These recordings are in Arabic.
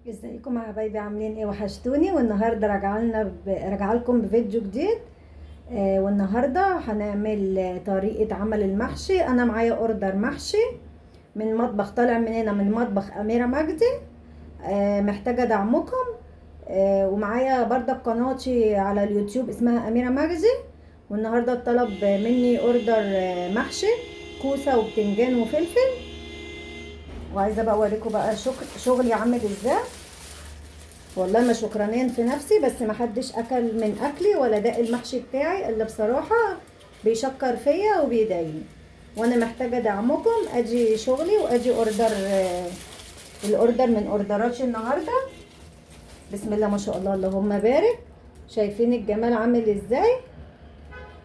ازيكم يا حبايبي؟ عاملين ايه؟ وحشتوني. والنهارده راجعه لكم بفيديو جديد. والنهارده هنعمل طريقه عمل المحشي. انا معايا اوردر محشي من مطبخ طالع من هنا، من مطبخ اميره مجدي. محتاجه دعمكم. ومعايا برضك قناتي على اليوتيوب اسمها اميره مجدي. والنهارده طلب مني اوردر محشي كوسه وبتنجان وفلفل. وعايزه بقى اوريكم بقى شغلي عامل ازاي. والله ما شكرانين في نفسي، بس ما حدش اكل من اكلي ولا داق المحشي بتاعي الا بصراحه بيشكر فيا وبيضايقني. وانا محتاجه دعمكم. اجي شغلي واجي اوردر. الاوردر من اوردراتي النهارده. بسم الله ما شاء الله، اللهم بارك. شايفين الجمال عامل ازاي؟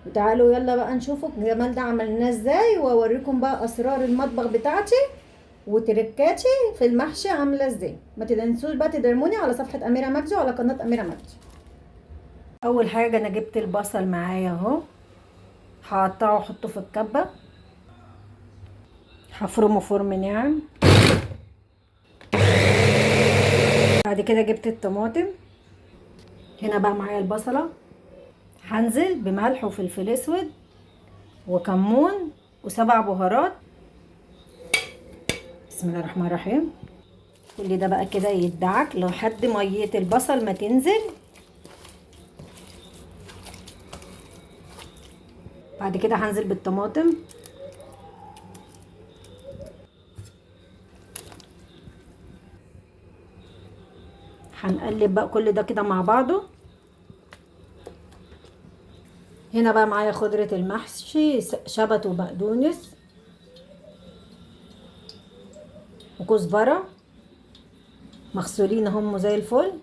وتعالوا يلا بقى نشوفوا الجمال ده عملناه ازاي، واوريكم بقى اسرار المطبخ بتاعتي وتركاتي في المحشي عامله ازاي. ما تنسوش بقى تدعموني على صفحه اميره مجدي وعلى قناه اميره مجدي. اول حاجه انا جبت البصل معايا اهو، هقطعه واحطه في الكبه، هفرمه فرم ناعم. بعد كده جبت الطماطم. هنا بقى معايا البصله، هنزل بملح وفلفل اسود وكمون وسبع بهارات. بسم الله الرحمن الرحيم. كل ده بقى كده يدعك لحد ميه البصل ما تنزل. بعد كده هنزل بالطماطم. هنقلب بقى كل ده كده مع بعضه. هنا بقى معايا خضرة المحشي، شبت وبقدونس وكزبرة مغسولين هم زي الفل.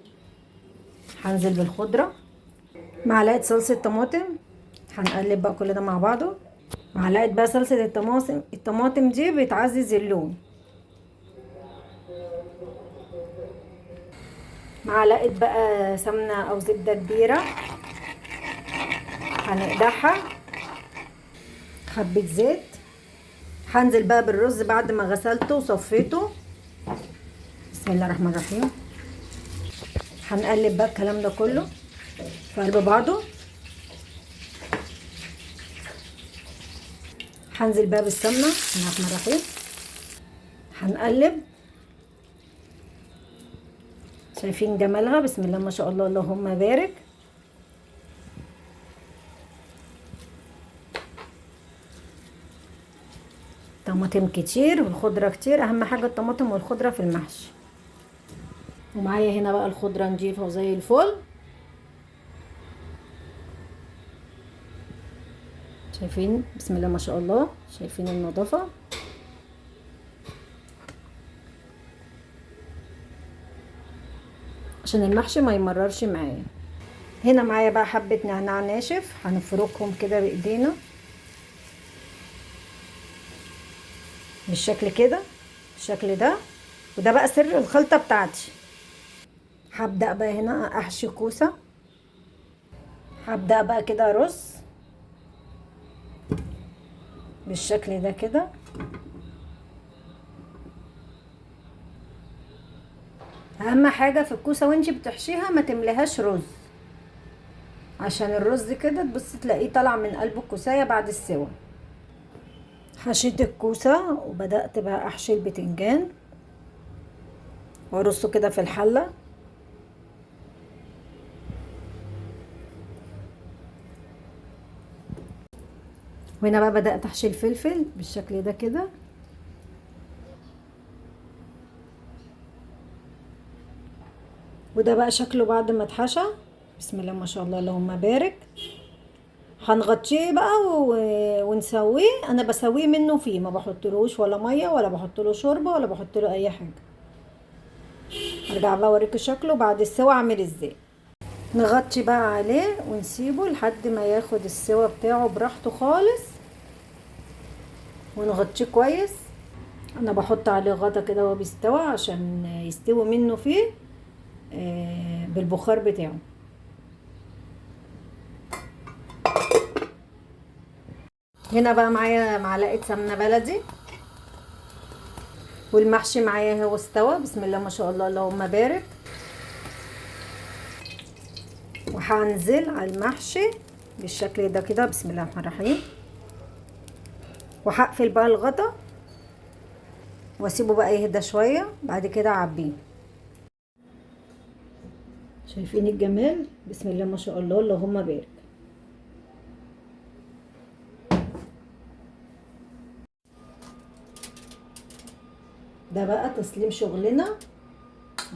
هنزل بالخضرة، معلقة صلصة طماطم. هنقلب بقى كل ده مع بعضه. معلقة بقى صلصة الطماطم دي بتعزز اللون. معلقة بقى سمنة او زبدة كبيرة هنقدحها. حبة زيت. هنزل بقى بالرز بعد ما غسلته وصفيته. بسم الله الرحمن الرحيم. هنقلب بقى الكلام ده كله في قلب بعضه. هنزل بقى بالسمنه. بسم الله الرحمن الرحيم. هنقلب. شايفين جمالها؟ بسم الله ما شاء الله، اللهم بارك. طماطم كتير والخضره كتير، اهم حاجه الطماطم والخضره في المحشي. ومعايا هنا بقى الخضره نضيفه وزي الفل. شايفين؟ بسم الله ما شاء الله، شايفين النظافه. عشان المحشي ما يمررش معايا. هنا معايا بقى حبه نعناع ناشف، هنفركهم كده بايدينا بالشكل كده، بالشكل ده. وده بقى سر الخلطه بتاعتي. هبدأ بقى هنا احشي كوسة. هبدأ بقى كده رز بالشكل ده كده. اهم حاجة في الكوسة وانتي بتحشيها ما تمليهاش رز، عشان الرز كده تبص تلاقيه طالع من قلب الكوساية بعد السوا. حشيت الكوسة وبدأت بقى احشي البتنجان وارصه كده في الحلة. وهنا بقى بدأت احشي الفلفل بالشكل ده كده. وده بقى شكله بعد ما اتحشى. بسم الله ما شاء الله، اللهم بارك. هنغطيه بقى ونسويه. انا بسويه منه فيه، ما بحطلوش ولا ميه ولا بحطله شوربه ولا بحطله اي حاجه. ارجع بقى اوريكم شكله بعد السوا عامل ازاي. نغطي بقى عليه ونسيبه لحد ما ياخد السوا بتاعه براحته خالص، ونغطيه كويس. انا بحط عليه غطا كده وهو بيستوى عشان يستوي منه فيه بالبخار بتاعه. هنا بقى معايا معلقه سمنه بلدي. والمحشي معايا هو استوى، بسم الله ما شاء الله اللهم بارك. وهنزل على المحشي بالشكل ده كده، بسم الله الرحمن الرحيم. وهقفل بقى الغطا واسيبه بقى يهدى شويه، بعد كده اعبيه. شايفين الجمال؟ بسم الله ما شاء الله اللهم بارك. ده بقى تسليم شغلنا،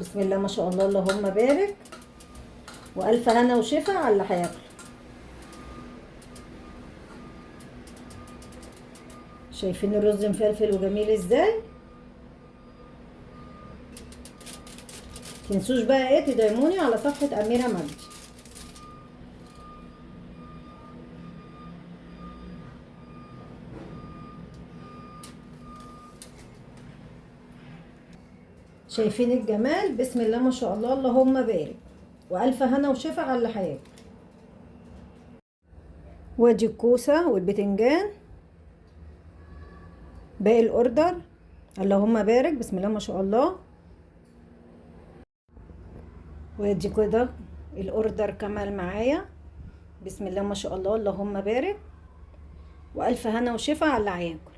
بسم الله ما شاء الله اللهم بارك. والف هنا وشفا على اللي هياكل. شايفين الرز مفلفل وجميل ازاي؟ تنسوش بقى ايه تدعموني على صفحة أميرة مجدي. شايفين الجمال؟ بسم الله ما شاء الله اللهم بارك. والف هنا وشفا على اللي هياكل. وادي الكوسة والبتنجان باقي الاوردر، اللهم بارك، بسم الله ما شاء الله. وادي كده الاوردر كمل معايا، بسم الله ما شاء الله اللهم بارك. والف هنا وشفا على اللي هياكل.